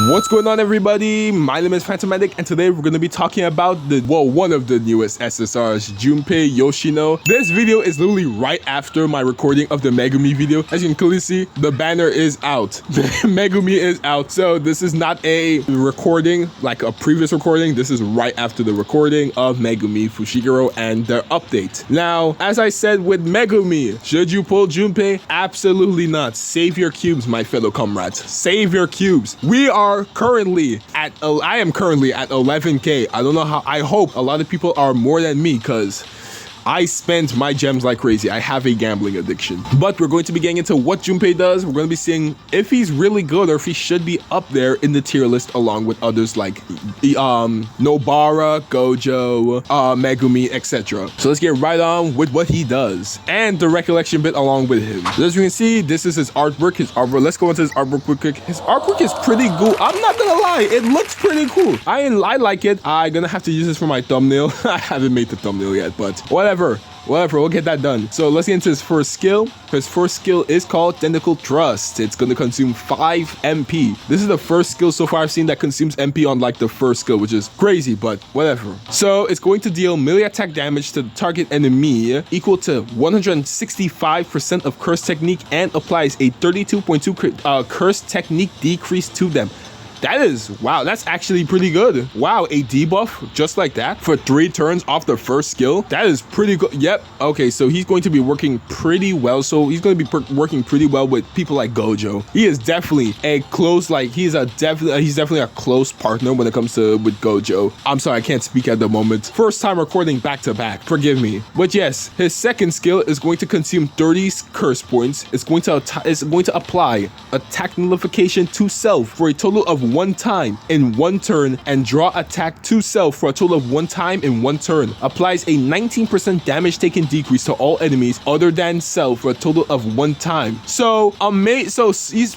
What's going on, everybody? My name is Phantomatic, and today we're going to be talking about one of the newest SSRs, Junpei Yoshino. This video is literally right after my recording of the Megumi video. As you can clearly see, the banner is out. The Megumi is out. So this is not a recording like a previous recording. This is right after the recording of Megumi Fushiguro and their update. Now, as I said with Megumi, should you pull Junpei? Absolutely not. Save your cubes, my fellow comrades. Save your cubes. I am currently at 11k. I don't know how. I hope a lot of people are more than me because I spend my gems like crazy. I have a gambling addiction. But we're going to be getting into what Junpei does. We're going to be seeing if he's really good or if he should be up there in the tier list along with others like Nobara, Gojo, Megumi, etc. So let's get right on with what he does and the recollection bit along with him. So as you can see, this is his artwork. Let's go into his artwork quick. His artwork is pretty cool. I'm not gonna lie, it looks pretty cool. I like it. I'm gonna have to use this for my thumbnail. I haven't made the thumbnail yet, but whatever, we'll get that done. So let's get into his first skill. His first skill is called Tentacle Thrust. It's going to consume 5 MP. This is the first skill so far I've seen that consumes MP on like the first skill, which is crazy, but whatever. So it's going to deal melee attack damage to the target enemy equal to 165% of curse technique and applies a 32.2 curse technique decrease to them. That is, wow, that's actually pretty good. Wow, a debuff just like that for 3 turns off the first skill. That is pretty good. Yep. Okay, so he's going to be working pretty well. So he's going to be working pretty well with people like Gojo. He is definitely a close, like he's definitely a close partner when it comes to with Gojo. I'm sorry, I can't speak at the moment. First time recording back to back. Forgive me. But yes, his second skill is going to consume 30 curse points. It's going to apply attack nullification to self for a total of 1 time in 1 turn and draw attack to self for a total of 1 time in 1 turn. Applies a 19% damage taken decrease to all enemies other than self for a total of 1 time. So he's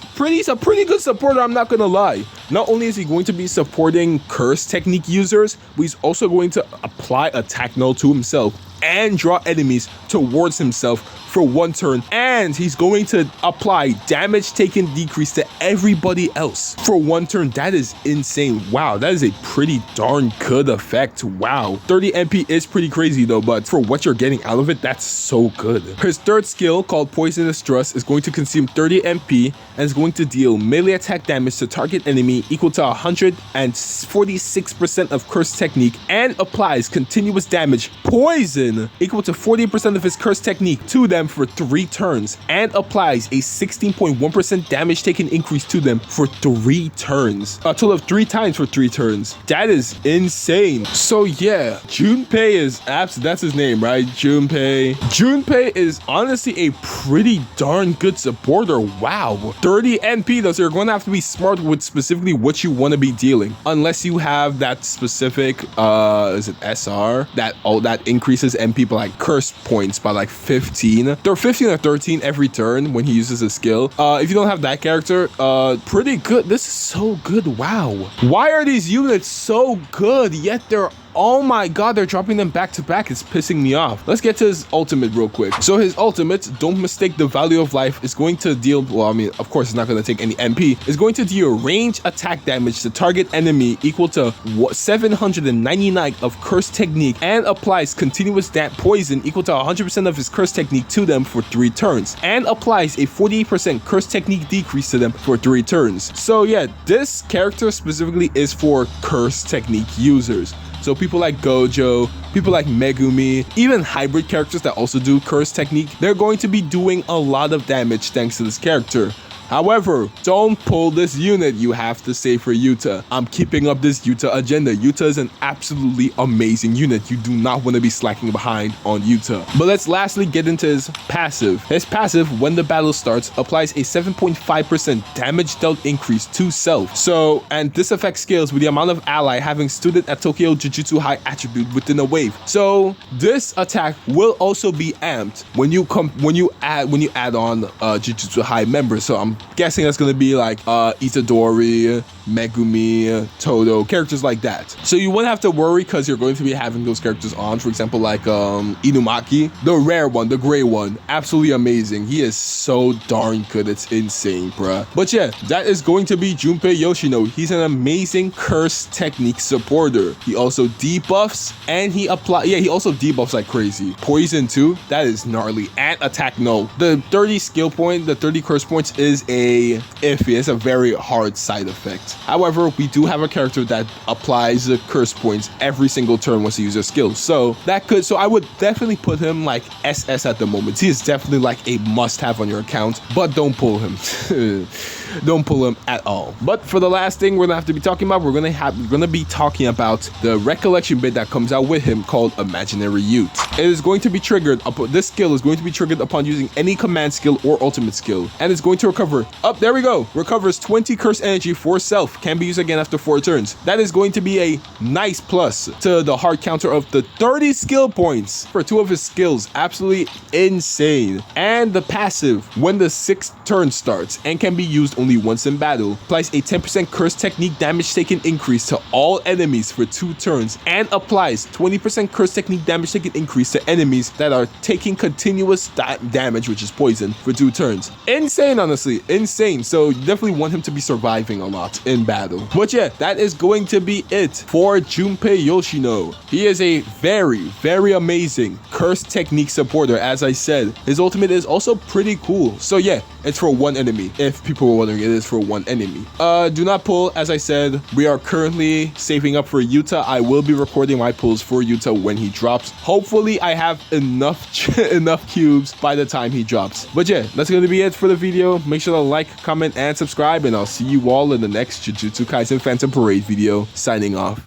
a pretty good supporter, I'm not gonna lie. Not only is he going to be supporting curse technique users, but he's also going to apply attack null to himself and draw enemies towards himself for 1 turn, and he's going to apply damage taken decrease to everybody else for 1 turn. That is insane. Wow, that is a pretty darn good effect. Wow, 30 MP is pretty crazy though, but for what you're getting out of it, that's so good. His third skill, called Poisonous Thrust, is going to consume 30 MP and is going to deal melee attack damage to target enemy equal to 146% of curse technique and applies continuous damage poison equal to 40% of his curse technique to them for 3 turns and applies a 16.1% damage taken increase to them for 3 turns. A total of 3 times for 3 turns. That is insane. So yeah, Junpei is that's his name, right? Junpei. Junpei is honestly a pretty darn good supporter. Wow. 30 NP though, so you're going to have to be smart with specifically what you want to be dealing. Unless you have that specific is it SR that increases NP by like curse points by like 15. They're 15 or 13 every turn when he uses a skill. If you don't have that character, pretty good. This is so good. Wow. Why are these units so good yet they're, oh my god, they're dropping them back to back? It's pissing me off. Let's get to his ultimate real quick. So his ultimate, don't mistake the value of life, is going to deal, well, I mean, of course it's not going to take any MP, is going to deal range attack damage to target enemy equal to 799 of curse technique and applies continuous poison equal to 100% of his curse technique to them for 3 turns and applies a 48% curse technique decrease to them for 3 turns. So yeah, this character specifically is for curse technique users. So people like Gojo, people like Megumi, even hybrid characters that also do curse technique, they're going to be doing a lot of damage thanks to this character. However, don't pull this unit. You have to save for Yuta. I'm keeping up this Yuta agenda. Yuta is an absolutely amazing unit. You do not want to be slacking behind on Yuta. But let's lastly get into his passive. His passive, when the battle starts, applies a 7.5% damage dealt increase to self. So, and this effect scales with the amount of ally having student at Tokyo Jujutsu High attribute within a wave. So this attack will also be amped when you add on Jujutsu High members. So I'm guessing that's gonna be like Itadori, Megumi, Todo, characters like that. So you wouldn't have to worry because you're going to be having those characters on. For example, like Inumaki, the rare one, the gray one, absolutely amazing. He is so darn good, it's insane, bruh. But yeah, that is going to be Junpei Yoshino. He's an amazing curse technique supporter. He also debuffs and he also debuffs like crazy. Poison too, that is gnarly. And attack no. The 30 skill point, the 30 curse points is a iffy. It's a very hard side effect. However, we do have a character that applies the curse points every single turn once he uses a skill. So I would definitely put him like SS at the moment. He is definitely like a must-have on your account, but don't pull him. Don't pull him at all. But for the last thing we're gonna have to be talking about, we're gonna be talking about the recollection bit that comes out with him called Imaginary Youth. It is going to be triggered this skill is going to be triggered upon using any command skill or ultimate skill, and it's going to recover there we go, recovers 20 curse energy for self, can be used again after 4 turns. That is going to be a nice plus to the hard counter of the 30 skill points for 2 of his skills. Absolutely insane. And the passive, when the 6th turn starts and can be used only once in battle, applies a 10% curse technique damage taken increase to all enemies for 2 turns, and applies 20% curse technique damage taken increase to enemies that are taking continuous damage, which is poison, for 2 turns. Insane, honestly, insane. So you definitely want him to be surviving a lot in battle. But yeah, that is going to be it for Junpei Yoshino. He is a very, very amazing curse technique supporter. As I said, his ultimate is also pretty cool. So yeah, it's for 1 enemy. If people were wondering, it is for 1 enemy. Do not pull. As I said, we are currently saving up for Yuta. I will be recording my pulls for Yuta when he drops. Hopefully I have enough cubes by the time he drops. But yeah, that's going to be it for the video. Make sure to like, comment, and subscribe, and I'll see you all in the next Jujutsu Kaisen Phantom Parade video. Signing off.